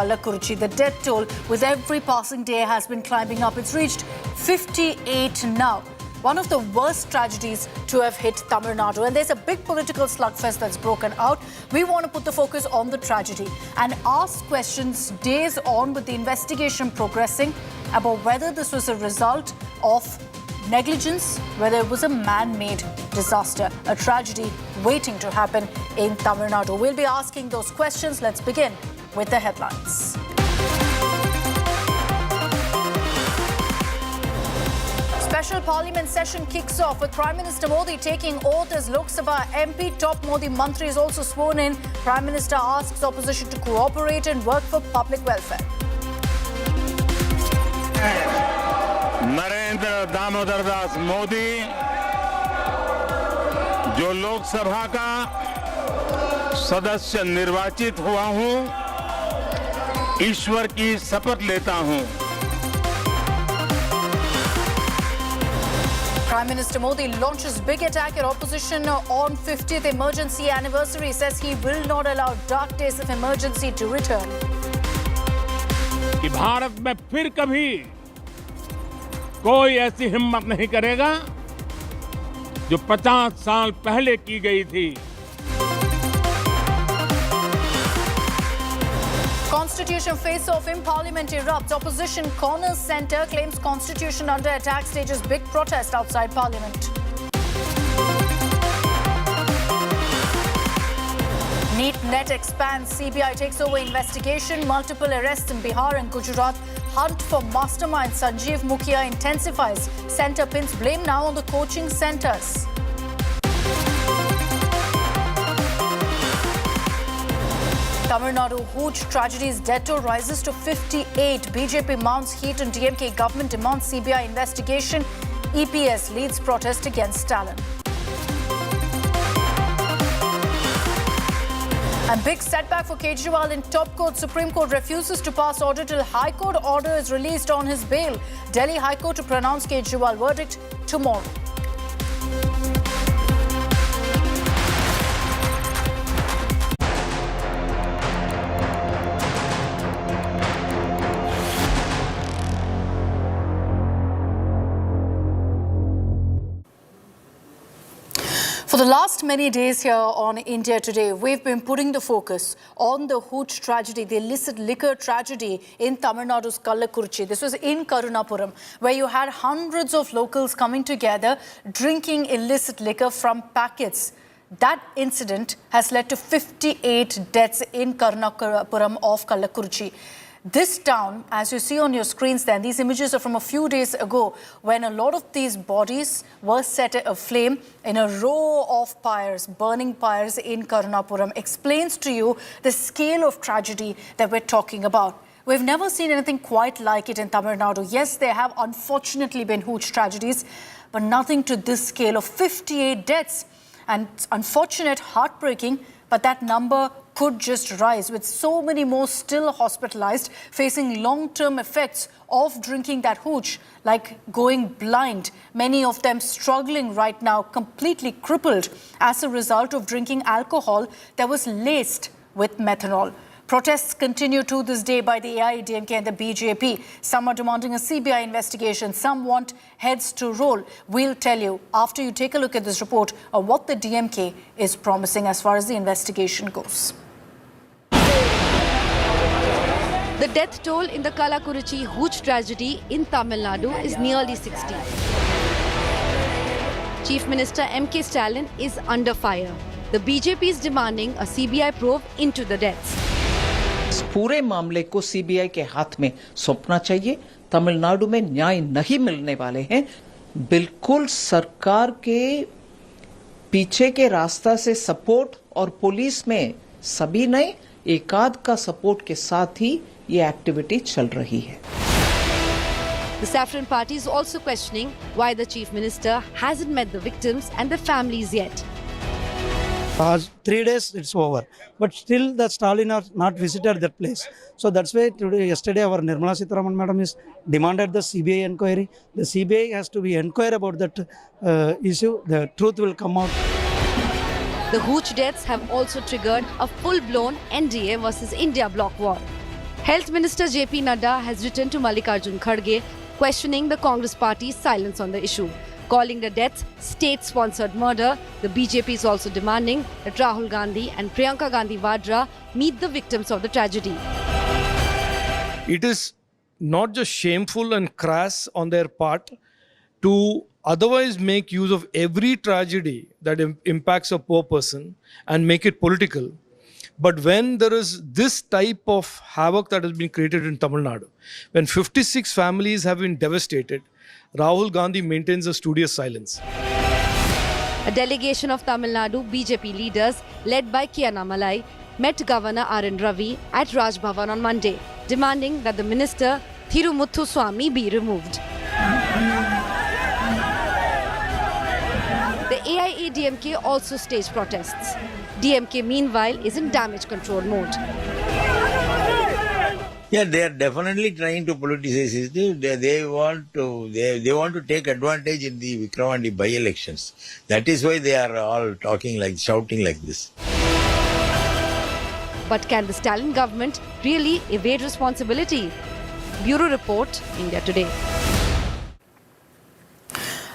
Kallakurichi. The death toll with every passing day has been climbing up. It's reached 58 now. One of the worst tragedies to have hit Tamil Nadu. And there's a big political slugfest that's broken out. We want to put the focus on the tragedy and ask questions days on with the investigation progressing about whether this was a result of negligence, whether it was a man-made disaster, a tragedy waiting to happen in Tamil Nadu. We'll be asking those questions. Let's begin with the headlines. Special Parliament session kicks off with Prime Minister Modi taking oath as Lok Sabha MP. Top Modi Mantri is also sworn in. Prime Minister asks opposition to cooperate and work for public welfare. Narendra Damodar Das Modi जो लोकसभा का सदस्य निर्वाचित हुआ हूं, ईश्वर की शपथ लेता हूं। Prime Minister Modi launches big attack at opposition on 50th emergency anniversary. Says he will not allow dark days of emergency to return. कि भारत में फिर कभी कोई ऐसी हिम्मत नहीं करेगा जो 50 साल पहले की गई थी। Constitution face-off in Parliament erupts. Opposition corners centre, claims Constitution under attack, stages big protest outside Parliament. Neat net expands. CBI takes over investigation. Multiple arrests in Bihar and Gujarat. Hunt for mastermind Sanjeev Mukhia intensifies. Centre pins blame now on the coaching centres. Tamil Nadu Hooch tragedy's death toll rises to 58. BJP mounts heat on DMK government, demands CBI investigation. EPS leads protest against Stalin. And big setback for Kejriwal in top court. Supreme Court refuses to pass order till High Court order is released on his bail. Delhi High Court to pronounce Kejriwal verdict tomorrow. For the last many days here on India Today, we've been putting the focus on the Hooch tragedy, the illicit liquor tragedy in Tamil Nadu's Kallakurichi. This was in Karunapuram, where you had hundreds of locals coming together, drinking illicit liquor from packets. That incident has led to 58 deaths in Karunapuram of Kallakurichi. This town, as you see on your screens then, these images are from a few days ago when a lot of these bodies were set aflame in a row of pyres, burning pyres in Karunapuram, explains to you the scale of tragedy that we're talking about. We've never seen anything quite like it in Tamil Nadu. Yes, there have unfortunately been huge tragedies, but nothing to this scale of 58 deaths. And it's unfortunate, heartbreaking, but that number could just rise with so many more still hospitalized, facing long-term effects of drinking that hooch, like going blind. Many of them struggling right now, completely crippled as a result of drinking alcohol that was laced with methanol. Protests continue to this day by the AIADMK and the BJP. Some are demanding a CBI investigation. Some want heads to roll. We'll tell you after you take a look at this report of what the DMK is promising as far as the investigation goes. The death toll in the Kallakurichi Hooch tragedy in Tamil Nadu is nearly 60. Chief Minister M.K. Stalin is under fire. The BJP is demanding a CBI probe into the deaths. इस पूरे मामले को CBI के हाथ में सौंपना चाहिए। तमिलनाडु में न्याय नहीं मिलने वाले हैं। बिल्कुल सरकार के पीछे के रास्ता से सपोर्ट और पुलिस में सभी ने एकाध का सपोर्ट के साथ ही ये एक्टिविटी चल रही है। The Saffron Party is also questioning why the Chief Minister hasn't met the victims and their families yet. 3 days it's over, but still the Stalin are not visited that place. So that's why yesterday our Nirmala Sitharaman madam is demanded the CBI inquiry. The CBI has to be inquire about that issue. The truth will come out. The Hooch deaths have also triggered a full-blown NDA versus India bloc war. Health Minister JP Nadda has written to Mallikarjun Kharge questioning the Congress party's silence on the issue. Calling the deaths state-sponsored murder, the BJP is also demanding that Rahul Gandhi and Priyanka Gandhi Vadra meet the victims of the tragedy. It is not just shameful and crass on their part to otherwise make use of every tragedy that impacts a poor person and make it political. But when there is this type of havoc that has been created in Tamil Nadu, when 56 families have been devastated, Rahul Gandhi maintains a studious silence. A delegation of Tamil Nadu BJP leaders led by Kiana Malai met Governor R.N. Ravi at Raj Bhavan on Monday, demanding that the minister Thirumuthu Swamy be removed. The AIADMK also staged protests. DMK meanwhile is in damage control mode. Yeah, they are definitely trying to politicize it. They want to take advantage in the Vikramandi by-elections. That is why they are all shouting like this. But can the Stalin government really evade responsibility? Bureau Report, India Today.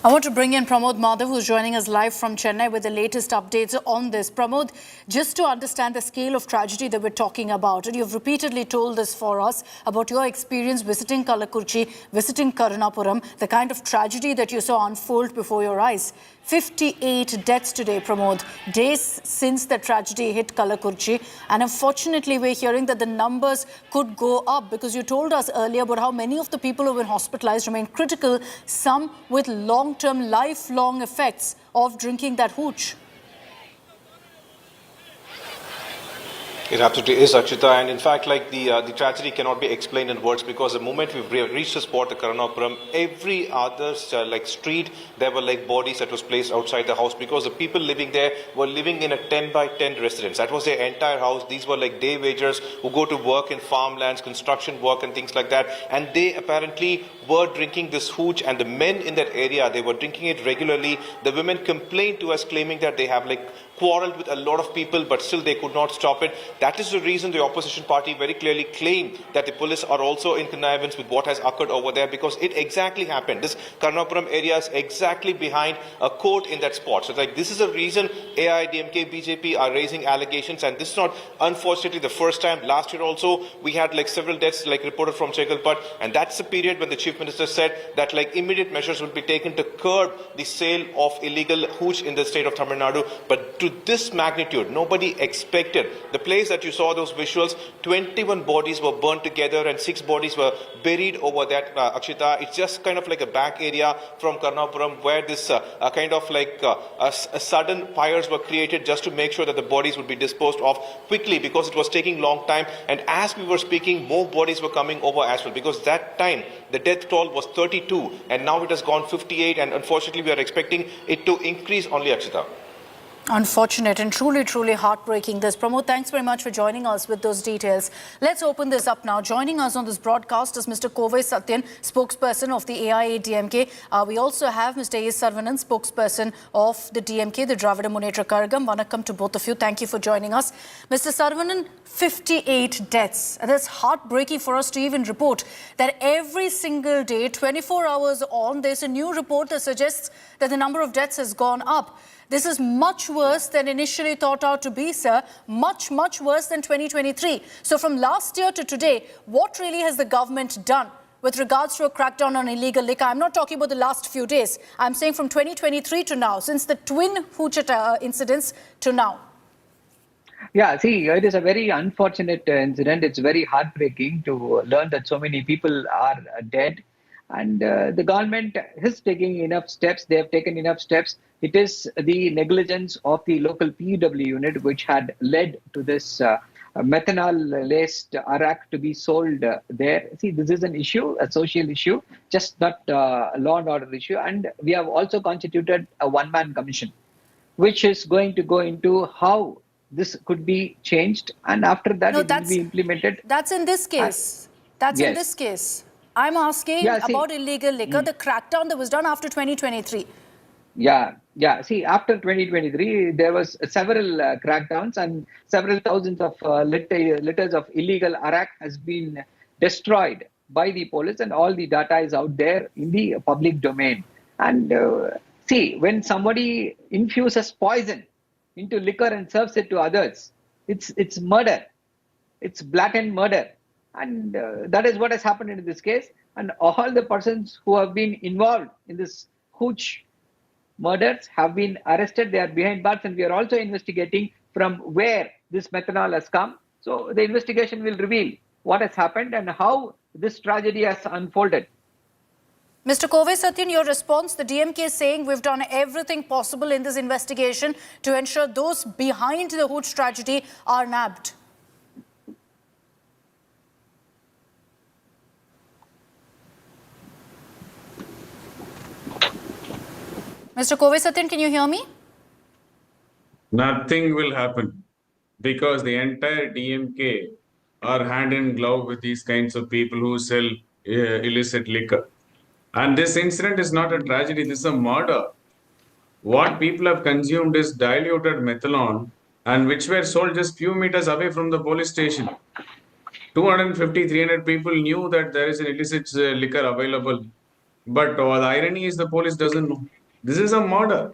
I want to bring in Pramod Madhav, who's joining us live from Chennai with the latest updates on this. Pramod, just to understand the scale of tragedy that we're talking about, and you've repeatedly told this for us about your experience visiting Kalakurchi, visiting Karunapuram, the kind of tragedy that you saw unfold before your eyes. 58 deaths today, Pramod, days since the tragedy hit Kalakurchi. And unfortunately, we're hearing that the numbers could go up because you told us earlier about how many of the people who've been hospitalized remain critical, some with long-term, lifelong effects of drinking that hooch. It absolutely is, Akshita, and in fact, the tragedy cannot be explained in words because the moment we've reached the spot, the Karunapuram, every other street, there were bodies that was placed outside the house because the people living there were living in a 10 by 10 residence. That was their entire house. These were day wagers who go to work in farmlands, construction work and things like that, and they apparently were drinking this hooch, and the men in that area, they were drinking it regularly. The women complained to us claiming that they have quarreled with a lot of people, but still they could not stop it. That is the reason the opposition party very clearly claimed that the police are also in connivance with what has occurred over there, because it exactly happened. This Karunapuram area is exactly behind a court in that spot. So this is the reason AIADMK, BJP are raising allegations, and this is not, unfortunately, the first time. Last year also, we had several deaths reported from Chegalpat, and that's the period when the Chief Minister said that immediate measures would be taken to curb the sale of illegal hooch in the state of Tamil Nadu. But to this magnitude, nobody expected. The place that you saw those visuals, 21 bodies were burnt together and 6 bodies were buried over that, Akshita. It's just kind of a back area from Karunapuram where this sudden fires were created just to make sure that the bodies would be disposed of quickly because it was taking long time. And as we were speaking, more bodies were coming over as well, because that time the death toll was 32 and now it has gone 58, and unfortunately we are expecting it to increase only, Akshita. Unfortunate and truly, truly heartbreaking this. Pramod, thanks very much for joining us with those details. Let's open this up now. Joining us on this broadcast is Mr. Kovai Satyan, spokesperson of the AIADMK. We also have Mr. A. Sarvanan, spokesperson of the DMK, the Dravida Munnetra Kazhagam. Vanakkam to both of you. Thank you for joining us. Mr. Sarvanan, 58 deaths. And that's heartbreaking for us to even report that every single day, 24 hours on, there's a new report that suggests that the number of deaths has gone up. This is much worse than initially thought out to be, sir. Much, much worse than 2023. So from last year to today, what really has the government done with regards to a crackdown on illegal liquor? I'm not talking about the last few days. I'm saying from 2023 to now, since the twin hooch incidents to now. Yeah, see, it is a very unfortunate incident. It's very heartbreaking to learn that so many people are dead. And the government is taking enough steps. They have taken enough steps. It is the negligence of the local PUW unit which had led to this methanol-laced arak to be sold there. See, this is an issue, a social issue, just not a law and order issue. And we have also constituted a one-man commission, which is going to go into how this could be changed. And after that, it will be implemented. That's in this case. That's in this case. I'm asking about illegal liquor, the crackdown that was done after 2023. Yeah, Yeah, see, after 2023, there was several crackdowns and several thousands of liters of illegal arak has been destroyed by the police, and all the data is out there in the public domain. And see, when somebody infuses poison into liquor and serves it to others, it's murder. It's blatant murder. And that is what has happened in this case. And all the persons who have been involved in this Hooch murders have been arrested. They are behind bars, and we are also investigating from where this methanol has come. So the investigation will reveal what has happened and how this tragedy has unfolded. Mr. Kove Satyan, your response, the DMK is saying we've done everything possible in this investigation to ensure those behind the Hooch tragedy are nabbed. Mr. Kove Satyan, can you hear me? Nothing will happen because the entire DMK are hand in glove with these kinds of people who sell illicit liquor. And this incident is not a tragedy, this is a murder. What people have consumed is diluted methanol and which were sold just few meters away from the police station. 250, 300 people knew that there is an illicit liquor available. But the irony is the police doesn't know. This is a murder.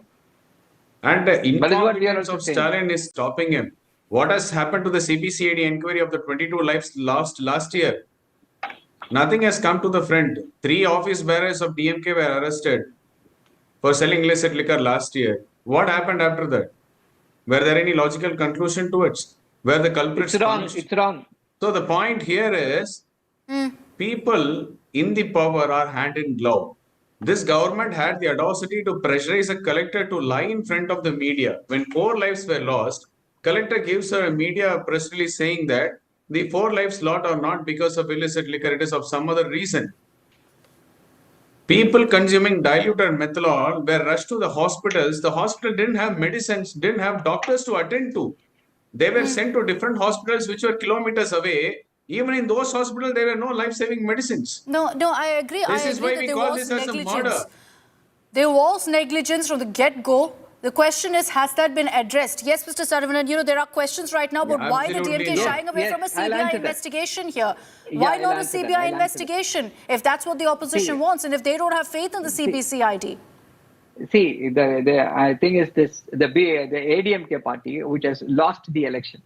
And the incompetence of Stalin is stopping him. What has happened to the CBCID inquiry of the 22 lives lost last year? Nothing has come to the front. 3 office bearers of DMK were arrested for selling illicit liquor last year. What happened after that? Were there any logical conclusion to it? Were the culprits punished? It's wrong. So the point here is people in the power are hand in glove. This government had the audacity to pressurize a collector to lie in front of the media. When 4 lives were lost, collector gives a media press release saying that the 4 lives lost are not because of illicit liquor, it is of some other reason. People consuming diluted methanol were rushed to the hospitals. The hospital didn't have medicines, didn't have doctors to attend to. They were sent to different hospitals which were kilometers away. Even in those hospitals, there were no life-saving medicines. No, I agree. This is why we call this as a murder. There was negligence from the get-go. The question is, has that been addressed? Yes, Mr. Saravanan, there are questions right now about why the DMK is shying away from a CBI investigation here. Why not a CBI investigation if that's what the opposition wants and if they don't have faith in the CBCID? See, I think it's this the ADMK party which has lost the elections.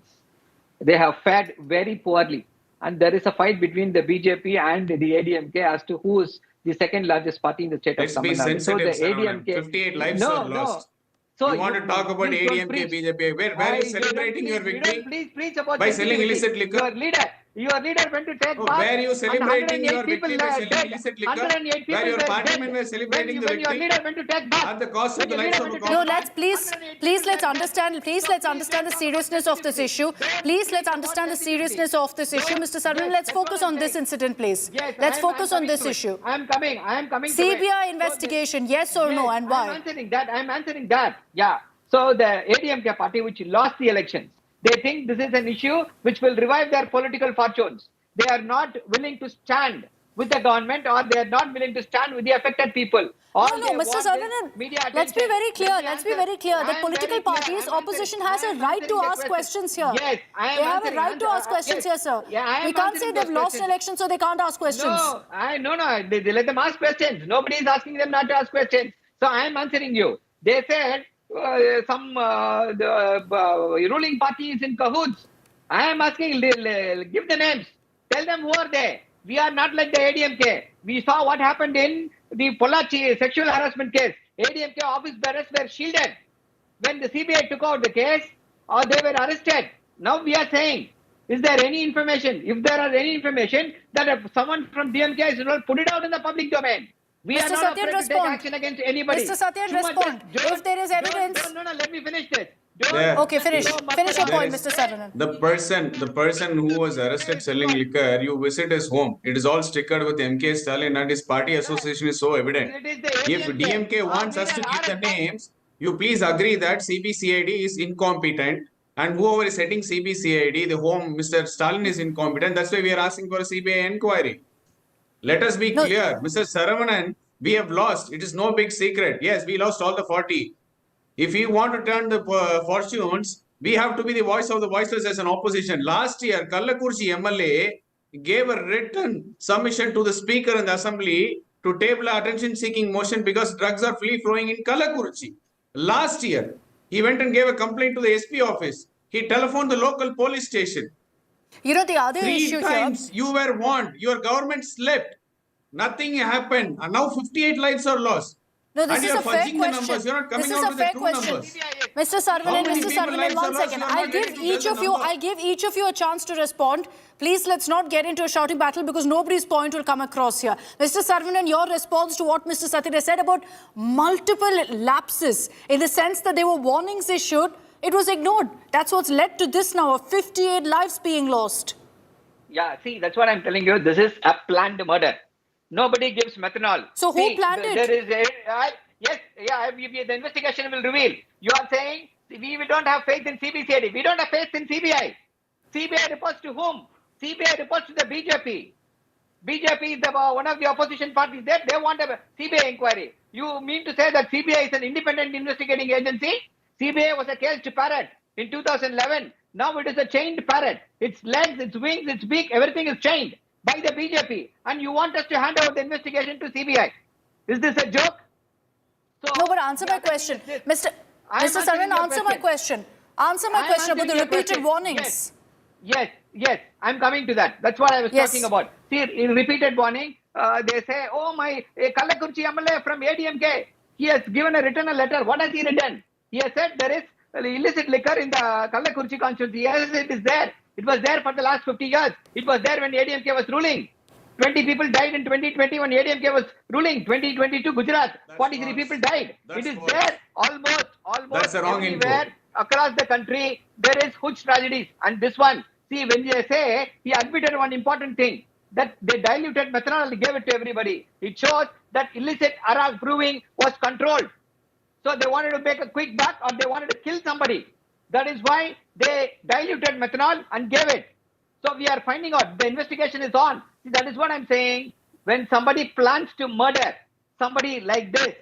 They have fared very poorly, and there is a fight between the BJP and the ADMK as to who is the second largest party in the state of Tamil Nadu. So the ADMK, 58 lives are lost. So you want to talk about ADMK, BJP? Where are you celebrating your victory? Please preach about by selling illicit liquor. Your leader went to take bath. Where are you celebrating your victory by selling illicit liquor? Where your partymen were celebrating the victory? Your leader went to take bath. At the cost of the lives of the No, let's let's understand the seriousness of this issue. Please let's understand the seriousness of this issue. Mr. Saravanan, let's focus on this incident, please. Yes, let's focus on this issue. I am coming. CBI investigation, yes or no, and why? I'm answering that. Yeah. So the ADMK party, which lost the elections, they think this is an issue which will revive their political fortunes. They are not willing to stand with the government, or they are not willing to stand with the affected people. No, Mr. Saravanan, let's be very clear. That political parties, opposition has a right to ask questions here. Yes, they have a right to ask questions here, sir. We can't say they've lost elections, so they can't ask questions. No. They let them ask questions. Nobody is asking them not to ask questions. So I am answering you. They said the ruling party is in cahoots. I am asking, give the names. Tell them who are they. We are not like the ADMK. We saw what happened in the Pollachi sexual harassment case. ADMK office bearers were shielded. When the CBI took out the case, or they were arrested. Now we are saying, is there any information? If there are any information that if someone from DMK is involved, put it out in the public domain. We are not afraid to take action against anybody. Mr. Satyan, respond. If there is evidence... No, let me finish this. Okay, finish your point, Mr. Saravanan. The person who was arrested selling liquor, you visit his home. It is all stickered with MK Stalin, and his party association is so evident. If DMK wants us to give the names, you please agree that CBCID is incompetent, and whoever is heading CBCID, the home Mr. Stalin is incompetent. That's why we are asking for a CBI inquiry. Let us be clear, Mr. Saravanan, we have lost. It is no big secret. Yes, we lost all the 40. If we want to turn the fortunes, we have to be the voice of the voiceless as an opposition. Last year, Kallakurchi MLA gave a written submission to the Speaker in the Assembly to table an attention-seeking motion because drugs are free flowing in Kallakurchi. Last year, he went and gave a complaint to the SP office. He telephoned the local police station. You know, the other Three issue times here. you were warned. Your government slept. Nothing happened. And now 58 lives are lost. No, this And is you're a fair fudging the numbers. question. You're not coming This is out a with the fair true question. numbers. Mr. How Saravanan, many Mr. people Saravanan, lives one are lost? second. You're not I'll give getting to each tell of the you. numbers. I'll give each of you a chance to respond. Please, let's not get into a shouting battle because nobody's point will come across here. Mr. Saravanan, your response to what Mr. Sathya said about multiple lapses in the sense that there were warnings issued, it was ignored. That's what's led to this now, of 58 lives being lost. Yeah, see, that's what I'm telling you. This is a planned murder. Nobody gives methanol. So who planned it? There is the investigation will reveal. You are saying we don't have faith in CBCID. We don't have faith in CBI. CBI reports to whom? CBI reports to the BJP. BJP is one of the opposition parties there. They want a CBI inquiry. You mean to say that CBI is an independent investigating agency? CBI was a caged parrot in 2011. Now it is a chained parrot. Its legs, its wings, its beak, everything is chained by the BJP. And you want us to hand over the investigation to CBI. Is this a joke? So, No, but answer my question. Mr. Saravanan, answer my question. Answer my question about the repeated warnings. Yes, I'm coming to that. That's what I was talking about. See, in repeated warning, they say, oh, my Kallakurchi MLA from ADMK, he has given a letter. What has he written? He has said there is illicit liquor in the Kallakurchi constituency. Yes, it is there. It was there for the last 50 years. It was there when ADMK was ruling. 20 people died in 2020 when ADMK was ruling. 2022 Gujarat, 43 people died. It is there almost everywhere across the country. There is Hooch tragedies. And this one, see, when they say, he admitted one important thing, that they diluted methanol and gave it to everybody. It shows that illicit arak brewing was controlled. So they wanted to make a quick buck or they wanted to kill somebody. That is why they diluted methanol and gave it. So we are finding out. The investigation is on. See, that is what I'm saying. When somebody plans to murder somebody like this,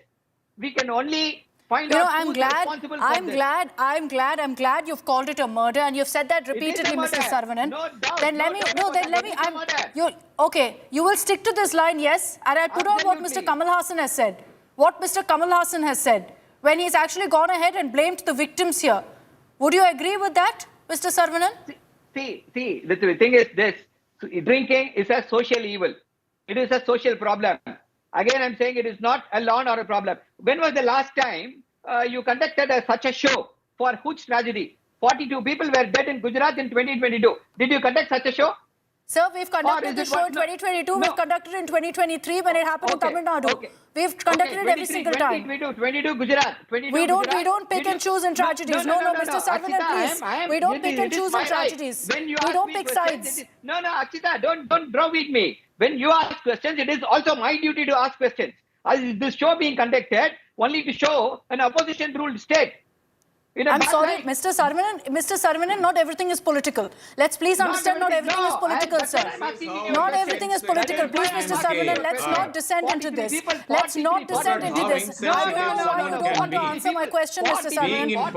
we can only find out who's responsible for this. I'm glad you've called it a murder and you've said that repeatedly, Mr. Saravanan. No doubt. Okay, you will stick to this line, yes? And I'll put on what Mr. Kamal Hassan has said. What Mr. Kamal Hassan has said, when he's actually gone ahead and blamed the victims here. Would you agree with that, Mr. Saravanan? See, the thing is this. Drinking is a social evil. It is a social problem. Again, I'm saying it is not a law or a problem. When was the last time you conducted such a show for Hooch tragedy? 42 people were dead in Gujarat in 2022. Did you conduct such a show? Sir, we've conducted the show in 2022. We've conducted it in 2023 when it happened in Tamil Nadu. We've conducted it every single time. 22 Gujarat. We don't pick and choose in tragedies. No, Mr. Saravanan, please. We don't pick and choose in tragedies. We don't pick sides. No, Akshita, don't browbeat me. When you ask questions, it is also my duty to ask questions. Is this show being conducted only to show an opposition-ruled state? I'm sorry, Mr. Saravanan, not everything is political. Let's please understand not everything is political, sir. Not everything is political. Please, Mr. Saravanan, let's not descend into this. Let's not descend into this. I don't know why you don't want to answer my question, Mr. Saravanan.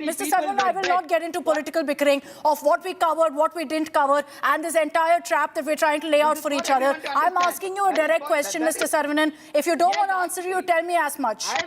Mr. Saravanan, I will not get into political bickering of what we covered, what we didn't cover, and this entire trap that we're trying to lay out for each other. I'm asking you a direct question, Mr. Saravanan. If you don't want to answer, you tell me as much. I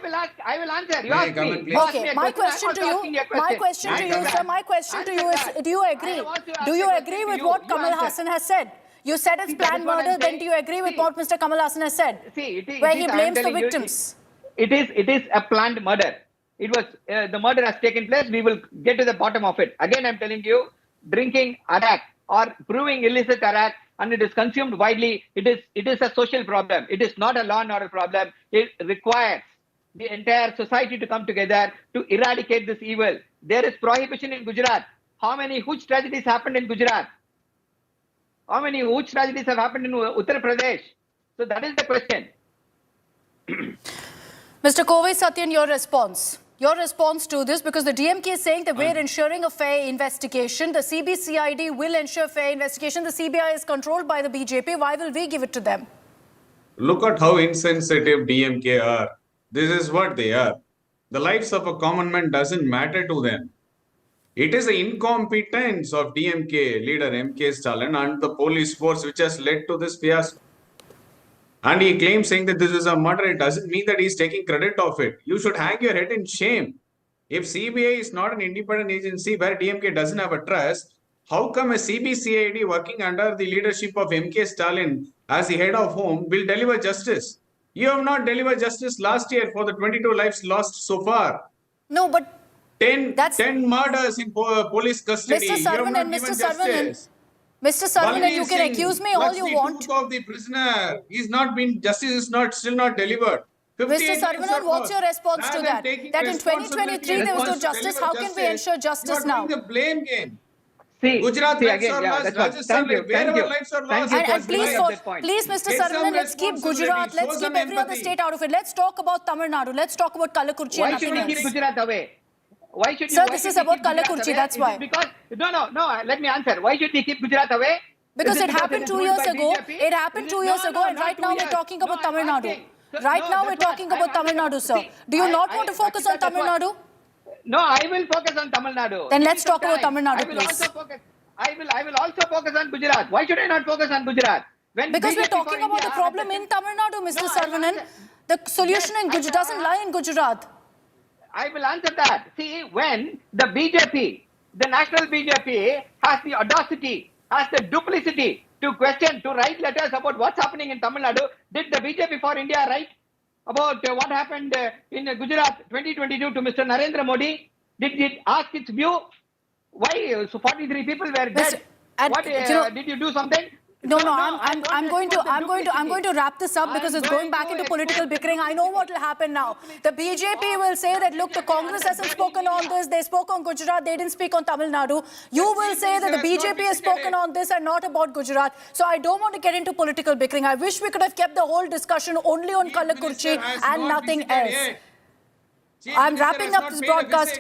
will answer. You ask me. Okay, my question to you, sir, my question to you is, do you agree? Do you agree with what Kamal Hassan has said? You said it's planned murder, then do you agree with what Mr. Kamal Hassan has said? Where he blames the victims. It is a planned murder. It was, the murder has taken place. We will get to the bottom of it. Again, I'm telling you, drinking arak or brewing illicit arak and it is consumed widely, it is a social problem. It is not a law nor a problem. It requires the entire society to come together to eradicate this evil. There is prohibition in Gujarat. How many Hooch tragedies happened in Gujarat? How many Hooch tragedies have happened in Uttar Pradesh? So that is the question. Mr. Kovai Satyan, your response. Your response to this, because the DMK is saying that we're ensuring a fair investigation. The CBCID will ensure fair investigation. The CBI is controlled by the BJP. Why will we give it to them? Look at how insensitive DMK are. This is what they are. The lives of a common man doesn't matter to them. It is the incompetence of DMK leader MK Stalin and the police force which has led to this fiasco. And he claims saying that this is a murder. It doesn't mean that he's taking credit of it. You should hang your head in shame. If CBI is not an independent agency where DMK doesn't have a trust, how come a CBCID working under the leadership of MK Stalin as the head of home will deliver justice? You have not delivered justice last year for the 22 lives lost so far. No, but 10 murders in police custody. Mr. Saravanan, Mr. Saravanan, Mr. Saravanan, you can accuse me all you want. The of the prisoner is not been justice is not still not delivered. Mr. Saravanan, what's your response to that? That in 2023 there was no justice. How can we ensure justice now? The blame game. See, Gujarat lives again, are yeah, lost, that's what. Rajasthan, wherever lives are lost. And please, Mr. Saravanan, let's keep Gujarat, let's keep every other state out of it. Let's talk about Tamil Nadu. Let's talk about Kalakurchi and why should nothing we keep else. Gujarat away? Why should Sir, why this should is we about keep Gujarat Kalakurchi, away? that's Is it why. Because no, let me answer. Why should we keep Gujarat away? Because it because happened is 2 ruled years by ago. BJP? It happened 2 years ago, and not right 2 now we're years. talking about Tamil I'm Nadu. asking. Right No, now that's we're talking what about I'm Tamil Nadu, asking. sir. See, Do you not want to focus on Akshita, that's Tamil what- Nadu? No, I will focus on Tamil Nadu. Then let's Give me talk about some Tamil time. Nadu, I will please. also focus. I will also focus on Gujarat. Why should I not focus on Gujarat? When Because we're BJP for talking about the India problem has in Tamil Nadu, Mr. No, I will Saravanan. answer. The solution Yes, in Gujarat doesn't lie in Gujarat. I will answer that. See, when the BJP, the national BJP, has the audacity, has the duplicity to question, to write letters about what's happening in Tamil Nadu, did the BJP for India write about what happened in Gujarat 2022 to Mr. Narendra Modi? Did it ask its view? Why so 43 people were dead? and, What did you do something? No, No, I'm going to wrap this up because it's going back into political bickering. I know what will happen now. The BJP will say that, look, the Congress hasn't spoken on this. They spoke on Gujarat. They didn't speak on Tamil Nadu. You will say that the BJP has spoken on this and not about Gujarat. So I don't want to get into political bickering. I wish we could have kept the whole discussion only on Kalakurchi and nothing else. I'm wrapping up this broadcast.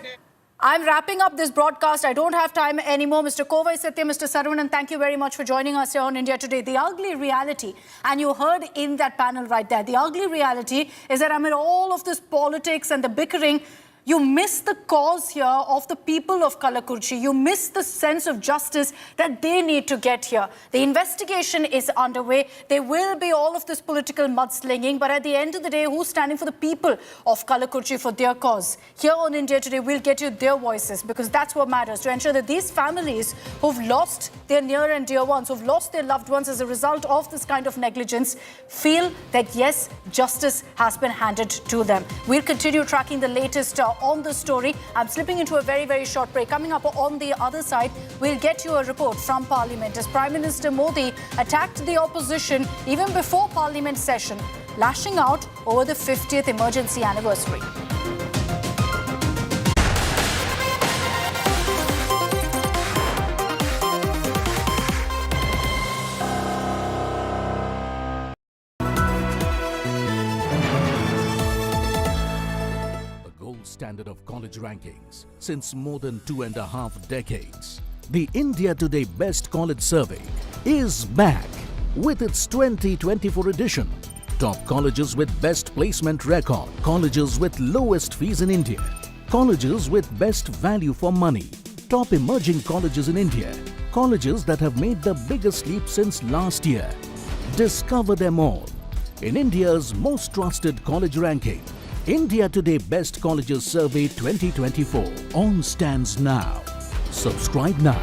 I'm wrapping up this broadcast. I don't have time anymore. Mr. Kovai Satya, Mr. Saravanan, thank you very much for joining us here on India Today. The ugly reality, and you heard in that panel right there, the ugly reality is that amid all of this politics and the bickering, you miss the cause here of the people of Kalakurchi. You miss the sense of justice that they need to get here. The investigation is underway. There will be all of this political mudslinging, but at the end of the day, who's standing for the people of Kalakurchi for their cause? Here on India Today, we'll get you their voices because that's what matters, to ensure that these families who've lost their near and dear ones, who've lost their loved ones as a result of this kind of negligence, feel that yes, justice has been handed to them. We'll continue tracking the latest on the story. I'm slipping into a very, very short break. Coming up on the other side, we'll get you a report from Parliament as Prime Minister Modi attacked the opposition even before Parliament session, lashing out over the 50th emergency anniversary. Standard of college rankings since more than 2.5 decades. The India Today Best College Survey is back with its 2024 edition. Top colleges with best placement record, colleges with lowest fees in India, colleges with best value for money, top emerging colleges in India, colleges that have made the biggest leap since last year. Discover them all in India's most trusted college ranking. India Today Best Colleges Survey 2024 on stands now. Subscribe now.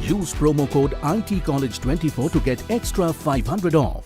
Use promo code ITCollege24 to get extra 500 off.